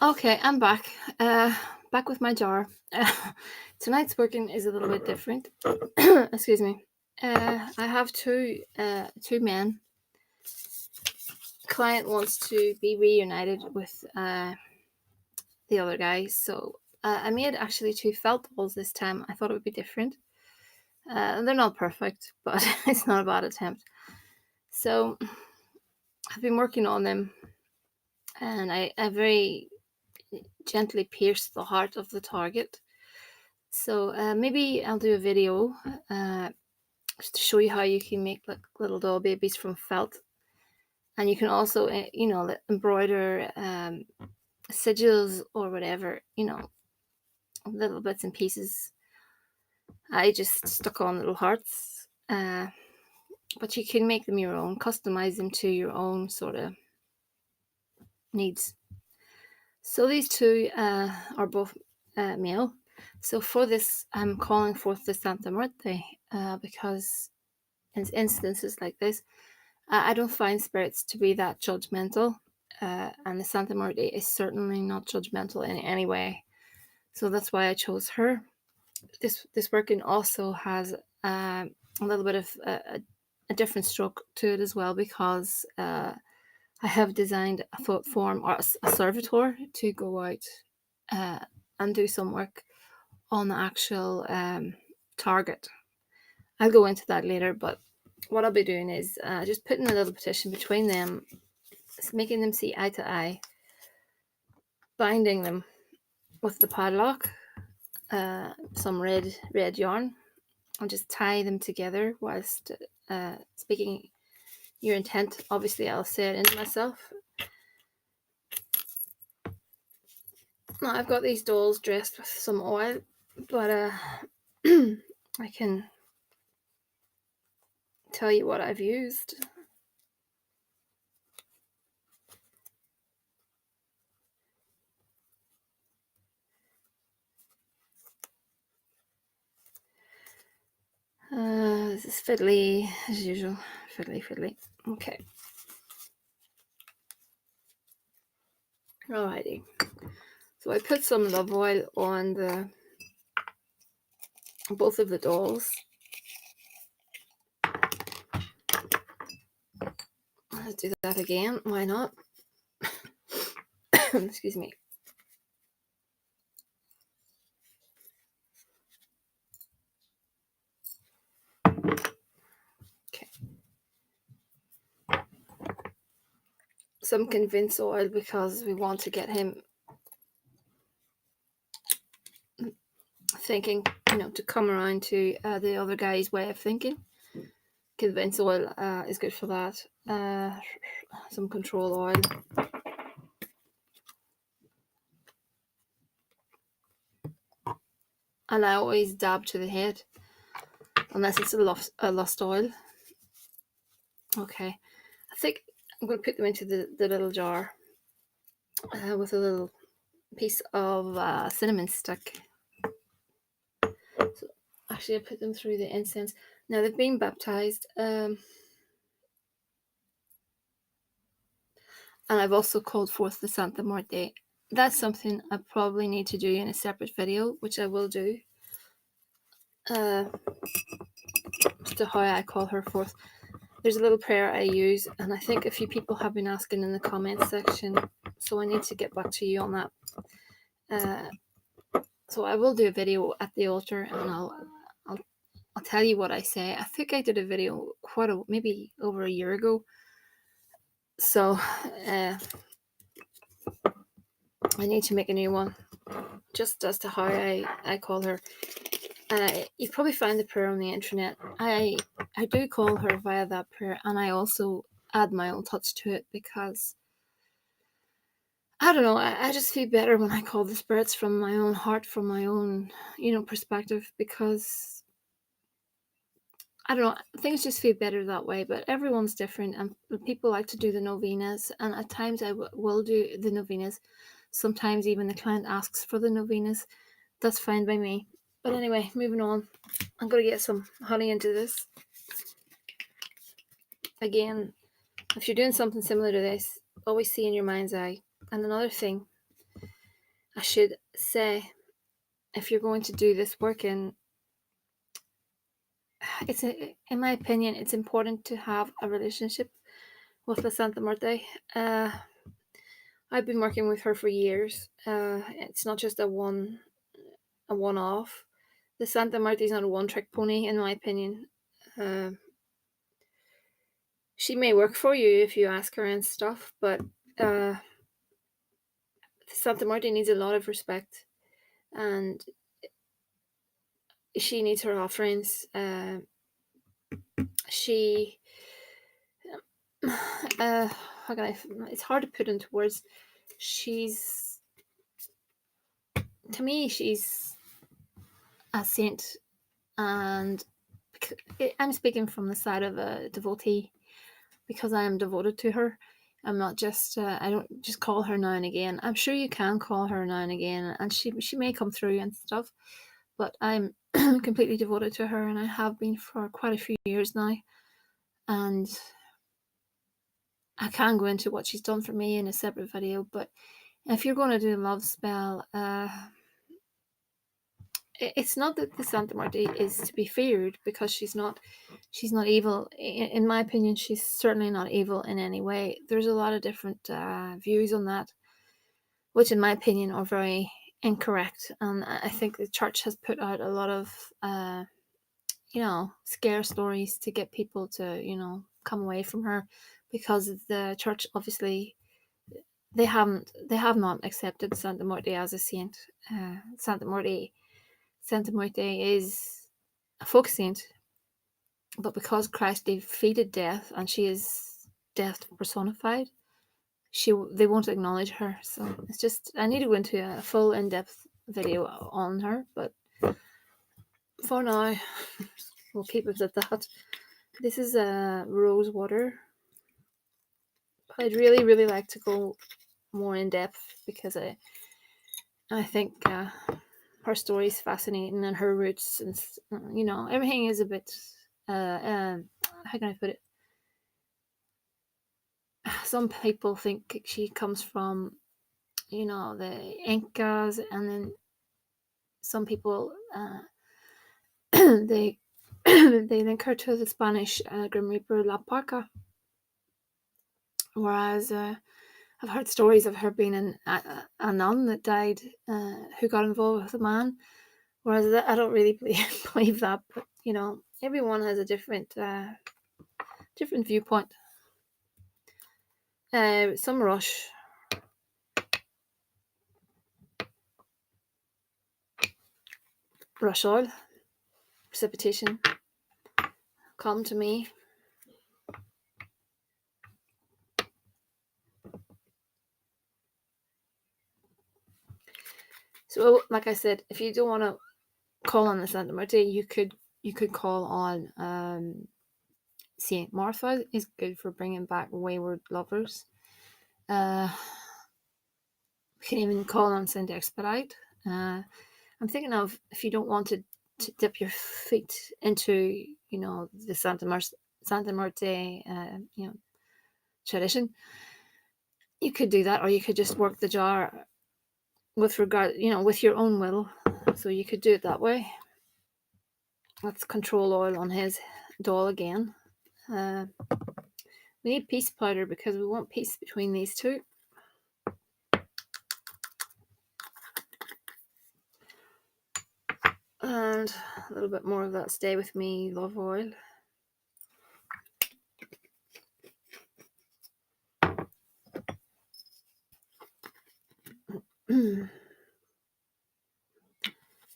Okay, I'm back. Back with my jar. Tonight's working is a little bit different. Excuse me. I have two men. Client wants to be reunited with the other guy, so I made actually two felt balls this time. I thought it would be different. They're not perfect, but it's not a bad attempt. So I've been working on them, and I very gently pierced the heart of the target. So maybe I'll do a video just to show you how you can make like little doll babies from felt, and you can also embroider sigils or whatever, little bits and pieces. I just stuck on little hearts, but you can make them your own, customize them to your own sort of needs. So these two are both male. So for this, I'm calling forth the Santa Muerte because in instances like this, I don't find spirits to be that judgmental, and the Santa Muerte is certainly not judgmental in any way. So that's why I chose her. This working also has a little bit of a different stroke to it as well, because I have designed a thought form or a servitor to go out and do some work on the actual target. I'll go into that later, but what I'll be doing is just putting a little petition between them, making them see eye to eye, binding them with the padlock, some red yarn, and just tie them together whilst speaking your intent. Obviously, I'll say it into myself. Now, I've got these dolls dressed with some oil, but I can tell you what I've used. This is fiddly, as usual. Fiddly. Okay. Alrighty. So I put some love oil on both of the dolls. Let's do that again. Why not? Excuse me. Okay. Some convince oil because we want to get him thinking, to come around to the other guy's way of thinking. Convince oil is good for that. Some control oil. And I always dab to the head, unless it's a lost oil. Okay, I think I'm going to put them into the little jar with a little piece of cinnamon stick. So actually, I put them through the incense. Now they've been baptized, and I've also called forth the Santa Muerte. That's something I probably need to do in a separate video, which I will do. As to how I call her forth. There's a little prayer I use, and I think a few people have been asking in the comments section, so I need to get back to you on that. So I will do a video at the altar, and I'll tell you what I say. I think I did a video maybe over a year ago. So I need to make a new one, just as to how I call her. You probably find the prayer on the internet. I do call her via that prayer, and I also add my own touch to it, because I don't know, I just feel better when I call the spirits from my own heart, from my own perspective, because I don't know, things just feel better that way. But everyone's different, and people like to do the novenas, and at times I will do the novenas. Sometimes even the client asks for the novenas. That's fine by me. But anyway, moving on. I'm going to get some honey into this. Again, if you're doing something similar to this, always see in your mind's eye. And another thing, I should say, if you're going to do this work, in my opinion, it's important to have a relationship with the Santa Muerte. I've been working with her for years. It's not just a one-off. The Santa Muerte is not a one-trick pony, in my opinion. She may work for you if you ask her and stuff, but Santa Muerte needs a lot of respect, and she needs her offerings. She, how can I? It's hard to put into words. To me, she's a saint, and I'm speaking from the side of a devotee because I am devoted to her. I'm not just. I don't just call her now and again. I'm sure you can call her now and again, and she may come through and stuff. But I'm completely devoted to her, and I have been for quite a few years now. And I can go into what she's done for me in a separate video. But if you're going to do a love spell, it's not that the Santa Muerte is to be feared, because she's not evil. In my opinion, she's certainly not evil in any way. There's a lot of different views on that, which in my opinion are very incorrect. And I think the church has put out a lot of scare stories to get people to come away from her, because the church obviously they have not accepted Santa Muerte as a saint. Santa Muerte is a folk saint, but because Christ defeated death and she is death personified, they won't acknowledge her. So it's just, I need to go into a full in-depth video on her, but for now we'll keep it at that. This is a rose water. I'd really, really like to go more in depth, because I think her story is fascinating, and her roots, and everything is a bit. How can I put it? Some people think she comes from, the Incas, and then some people they they link her to the Spanish Grim Reaper La Parca. Whereas I've heard stories of her being a nun that died, who got involved with a man. Whereas I don't really believe that, but everyone has a different viewpoint. Some rush oil, precipitation, come to me. So, like I said, if you don't want to call on the Santa Muerte, you could call on Saint Martha. Is good for bringing back wayward lovers. We can even call on Saint Expedite. I'm thinking of, if you don't want to dip your feet into the Santa Muerte tradition, you could do that, or you could just work the jar with your own will. So you could do it that way. Let's control oil on his doll again. We need peace powder, because we want peace between these two. And a little bit more of that Stay With Me love oil.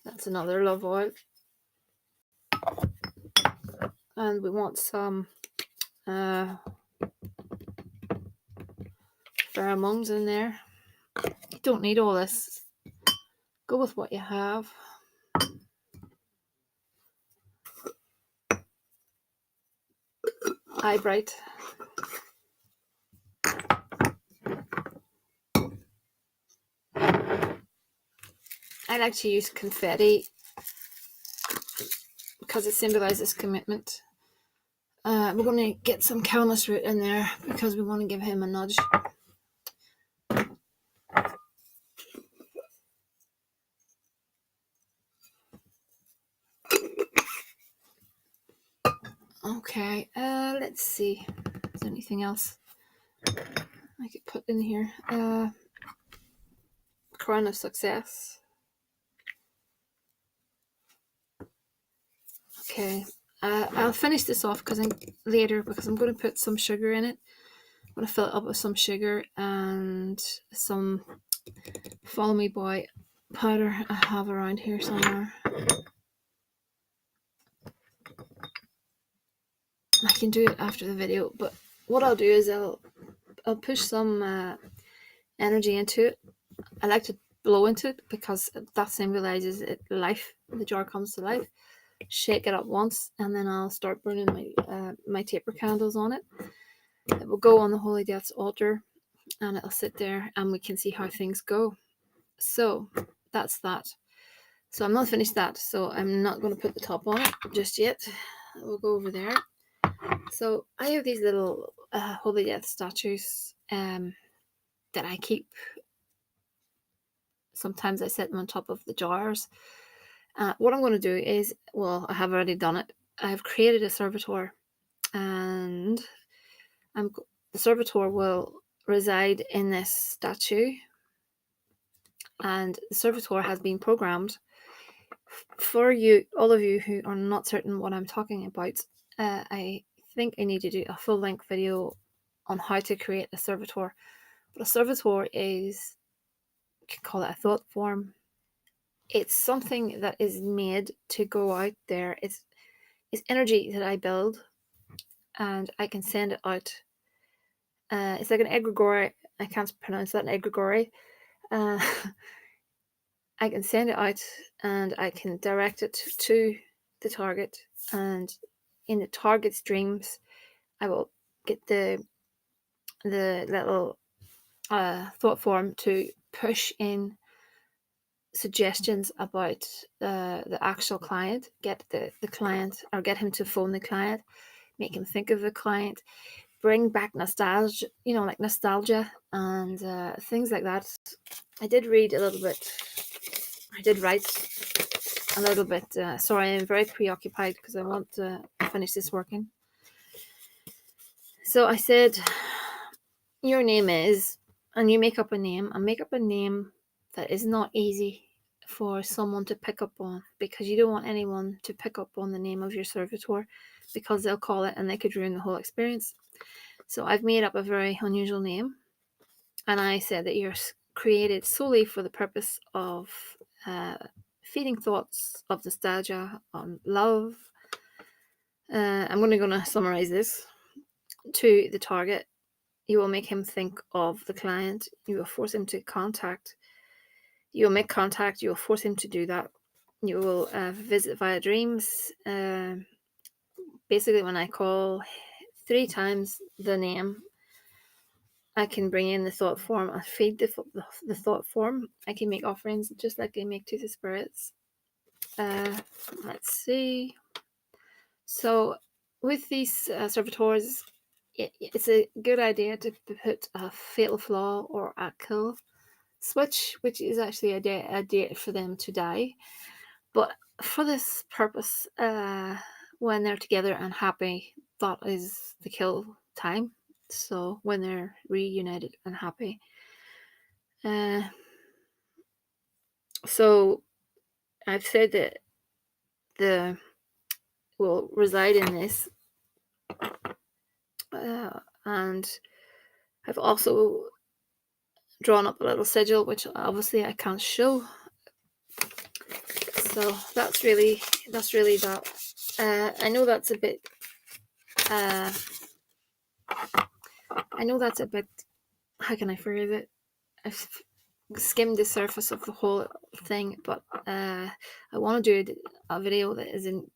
That's another love oil. And we want some pheromones in there. You don't need all this. Go with what you have. Eye bright. I like to use confetti because it symbolizes commitment. We're going to get some camas root in there because we want to give him a nudge. Okay, let's see. Is there anything else I could put in here? Crown of Success. Okay, I'll finish this off later because I'm going to put some sugar in it. I'm going to fill it up with some sugar and some Follow Me Boy powder I have around here somewhere. I can do it after the video, but what I'll do is I'll push some energy into it. I like to blow into it because that symbolizes it life. The jar comes to life. Shake it up once, and then I'll start burning my taper candles on it. It will go on the Holy Death's altar, and it'll sit there, and we can see how things go. So that's that. So I'm not finished that, so I'm not going to put the top on it just yet. We'll go over there. So I have these little Holy Death statues that I keep. Sometimes I set them on top of the jars. What I'm going to do is, well, I have already done it. I've created a servitor, and the servitor will reside in this statue, and the servitor has been programmed for you, all of you who are not certain what I'm talking about. I think I need to do a full-length video on how to create a servitor. But a servitor is, you can call it a thought form. It's something that is made to go out there. It's energy that I build, and I can send it out. It's like an egregore. I can't pronounce that, an egregore. I can send it out, and I can direct it to the target, and in the target's dreams, I will get the little thought form to push in suggestions about the actual client, get the client, or get him to phone the client, make him think of the client, bring back nostalgia, like nostalgia and things like that. I did read a little bit. I did write a little bit. Sorry, I'm very preoccupied because I want to finish this working. So I said, your name is, and you make up a name, and make up a name that is not easy for someone to pick up on, because you don't want anyone to pick up on the name of your servitor, because they'll call it and they could ruin the whole experience. So I've made up a very unusual name, and I said that you're created solely for the purpose of feeding thoughts of nostalgia on love. I'm going to summarize this to the target. You will make him think of the client. You will force him to contact. You will make contact. You will force him to do that. You will visit via dreams. Basically, when I call 3 times the name, I can bring in the thought form and feed the thought form. I can make offerings just like I make to the spirits. Let's see. So with these servitors, it's a good idea to put a fatal flaw or a kill switch, which is actually a date for them to die. But for this purpose, when they're together and happy, that is the kill time. So when they're reunited and happy. So I've said that the will reside in this, and I've also drawn up a little sigil, which obviously I can't show. So that's really that. I know that's a bit. I know that's a bit. How can I phrase it? I've skimmed the surface of the whole thing, but I want to do a video that is in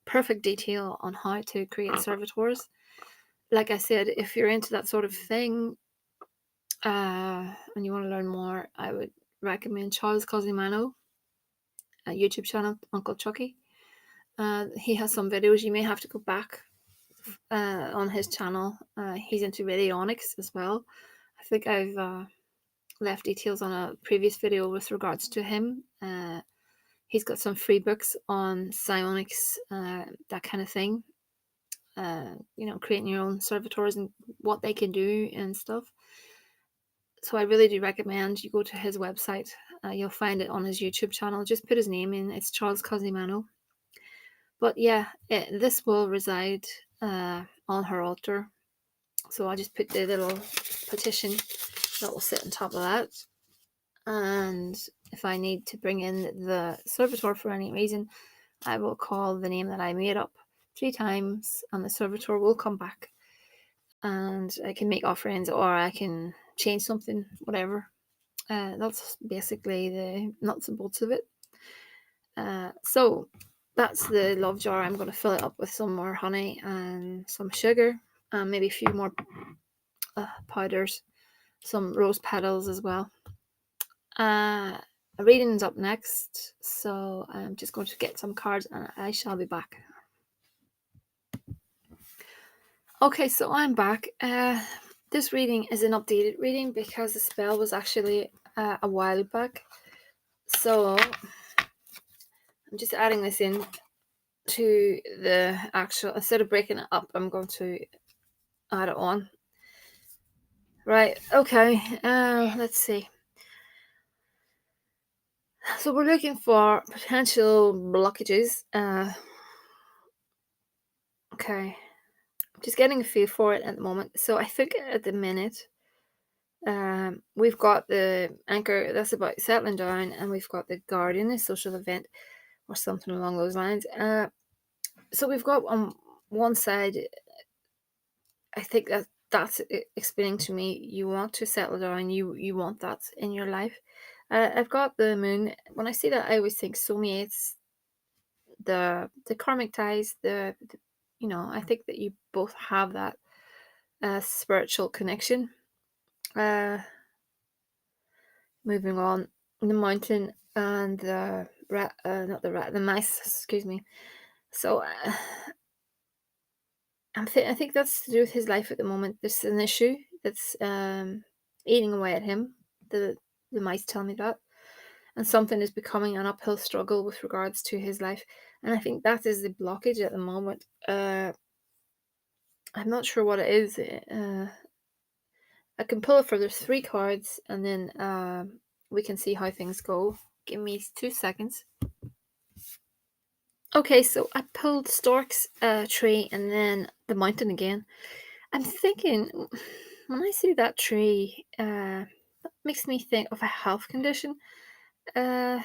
perfect detail on how to create servitors. Like I said, if you're into that sort of thing, and you want to learn more, I would recommend Charles Cosimano, a YouTube channel, Uncle Chucky. He has some videos. You may have to go back on his channel. He's into radionics as well. I think I've left details on a previous video with regards to him. He's got some free books on psionics, that kind of thing. creating your own servitors and what they can do and stuff. So I really do recommend you go to his website. You'll find it on his YouTube channel. Just put his name in. It's Charles Cosimano. But yeah, this will reside on her altar. So I'll just put the little petition that will sit on top of that. And if I need to bring in the servitor for any reason, I will call the name that I made up 3 times, and the servitor will come back. And I can make offerings, or I can change something, whatever. That's basically the nuts and bolts of it. So that's the love jar. I'm going to fill it up with some more honey and some sugar, and maybe a few more powders, some rose petals as well. A reading's up next, so I'm just going to get some cards and I shall be back. Okay, so I'm back. This reading is an updated reading because the spell was actually a while back. So I'm just adding this in to the actual, instead of breaking it up, I'm going to add it on. Right, okay, let's see. So we're looking for potential blockages. Okay, I'm just getting a feel for it at the moment. So I think at the minute, we've got the anchor, that's about settling down, and we've got the guardian, a social event, or something along those lines. So we've got on one side, I think that's explaining to me you want to settle down, you want that in your life. I've got the moon. When I see that, I always think soulmates, the karmic ties, I think that you both have that spiritual connection. Moving on, the mountain and the rat, not the rat, the mice, excuse me. So I think that's to do with his life at the moment. There's an issue that's eating away at him. The mice tell me that. And something is becoming an uphill struggle with regards to his life. And I think that is the blockage at the moment. I'm not sure what it is. I can pull it for there's 3 cards, and then we can see how things go. Give me 2 seconds. Okay, so I pulled Stork's tree and then the mountain again. I'm thinking, when I see that tree, that makes me think of a health condition. And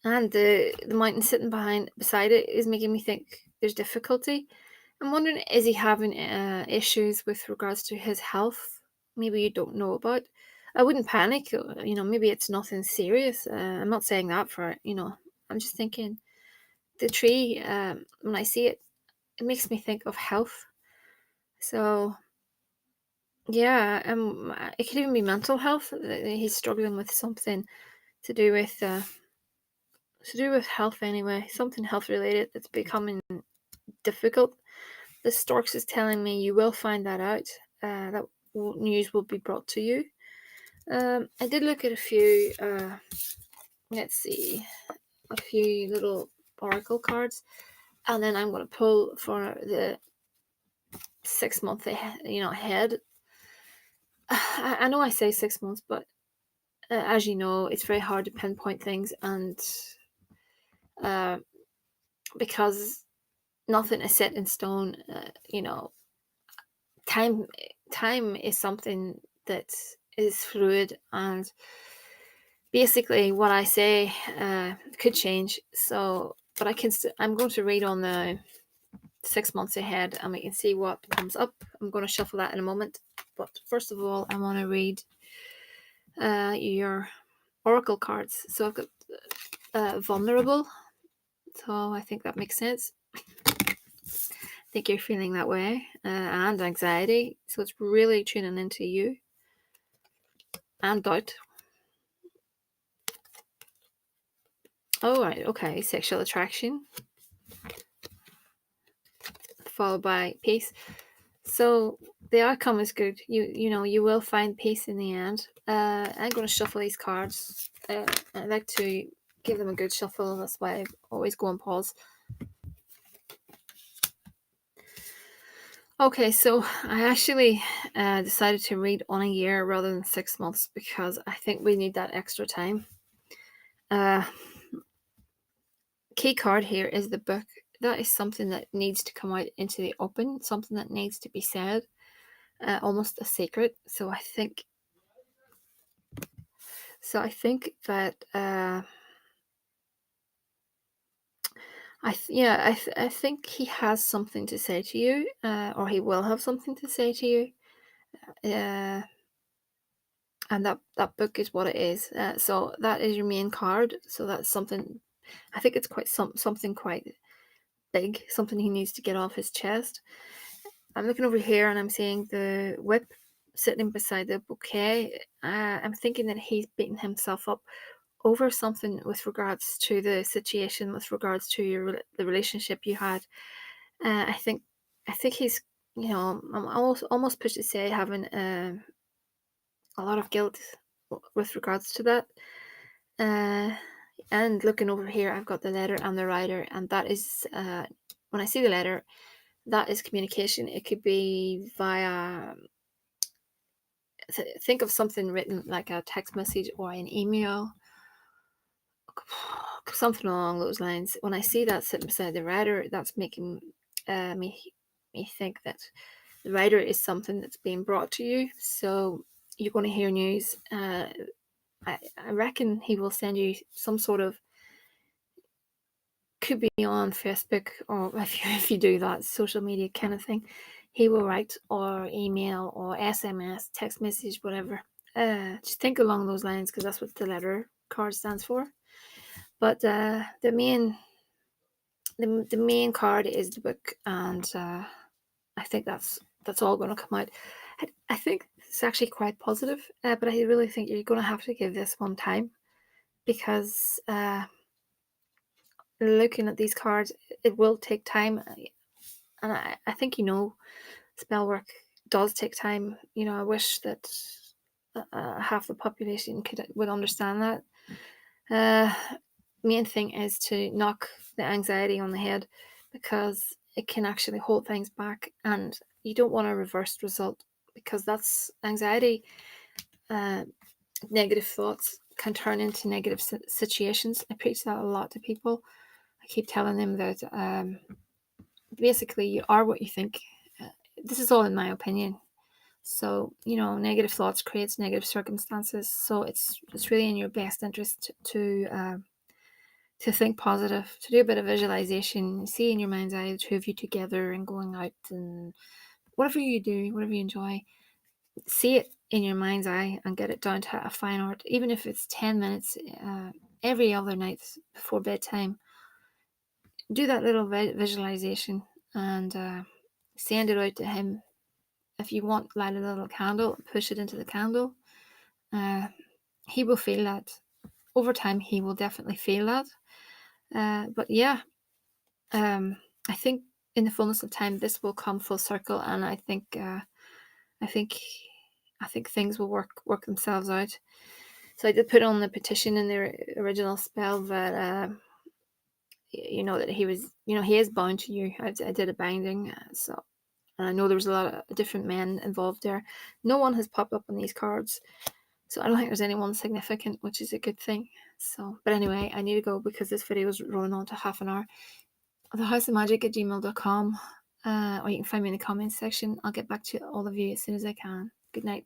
the mountain sitting beside it is making me think there's difficulty. I'm wondering, is he having issues with regards to his health? Maybe you don't know about. I wouldn't panic. Maybe it's nothing serious. I'm not saying that for it. I'm just thinking the tree. When I see it, it makes me think of health. So yeah, it could even be mental health. He's struggling with something to do with health anyway. Something health related that's becoming difficult. The Storks is telling me you will find that out. That news will be brought to you. I did look at a few. Let's see, a few little oracle cards, and then I'm going to pull for the 6 month ahead. I know I say 6 months, but as you know, it's very hard to pinpoint things, and because nothing is set in stone. Time is something that is fluid, and basically what I say could change. So, but I'm going to read on the 6 months ahead, and we can see what comes up. I'm going to shuffle that in a moment, but first of all, I want to read your oracle cards. So I've got vulnerable. So I think that makes sense. I think you're feeling that way, and anxiety. So it's really tuning into you, and doubt. Oh, right, okay. Sexual attraction, followed by peace. So the outcome is good. You will find peace in the end. I'm going to shuffle these cards. I like to give them a good shuffle. That's why I always go on pause. Okay, so I actually decided to read on a year rather than 6 months because I think we need that extra time. Uh, Key card here is the book. That is something that needs to come out into the open, something that needs to be said, almost a secret. So I think that I think he has something to say to you, or he will have something to say to you. Uh, and that book is what it is. So that is your main card. So that's something. I think it's quite something quite big, something he needs to get off his chest. I'm looking over here and I'm seeing the whip sitting beside the bouquet. I'm thinking that he's beaten himself up over something with regards to the situation, with regards to the relationship you had. I think he's, I'm almost pushed to say having a lot of guilt with regards to that. Uh, and looking over here, I've got the letter and the writer, and that is when I see the letter, that is communication. It could be via think of something written like a text message or an email, something along those lines. When I see that sitting beside the writer, that's making me think that the writer is something that's being brought to you. So you're going to hear news. I reckon he will send you some sort of, could be on Facebook, or if you do that social media kind of thing, he will write or email or SMS, text message, whatever. Just think along those lines because that's what the letter card stands for. But the main card is the book, and I think that's all going to come out. I think it's actually quite positive, but I really think you're going to have to give this one time because looking at these cards, it will take time, and I think spell work does take time. I wish that half the population would understand that. Uh, Main thing is to knock the anxiety on the head because it can actually hold things back, and you don't want a reversed result because that's anxiety. Uh, Negative thoughts can turn into negative situations. I preach that a lot to people. I keep telling them that basically you are what you think. This is all in my opinion. So negative thoughts creates negative circumstances. So it's really in your best interest to think positive, to do a bit of visualization, see in your mind's eye the two of you together and going out and whatever you do, whatever you enjoy, see it in your mind's eye and get it down to a fine art, even if it's 10 minutes every other night before bedtime. Do that little visualization and send it out to him. If you want, light a little candle, push it into the candle. He will feel that. Over time, he will definitely feel that. But yeah, I think in the fullness of time, this will come full circle, and I think things will work themselves out. So I did put on the petition in the original spell that that he is bound to you. I did a binding, and I know there was a lot of different men involved there. No one has popped up on these cards, so I don't think there's anyone significant, which is a good thing. So, but anyway, I need to go because this video is rolling on to half an hour. thehouseofmagick@gmail.com, or you can find me in the comments section. I'll get back to all of you as soon as I can. Good night.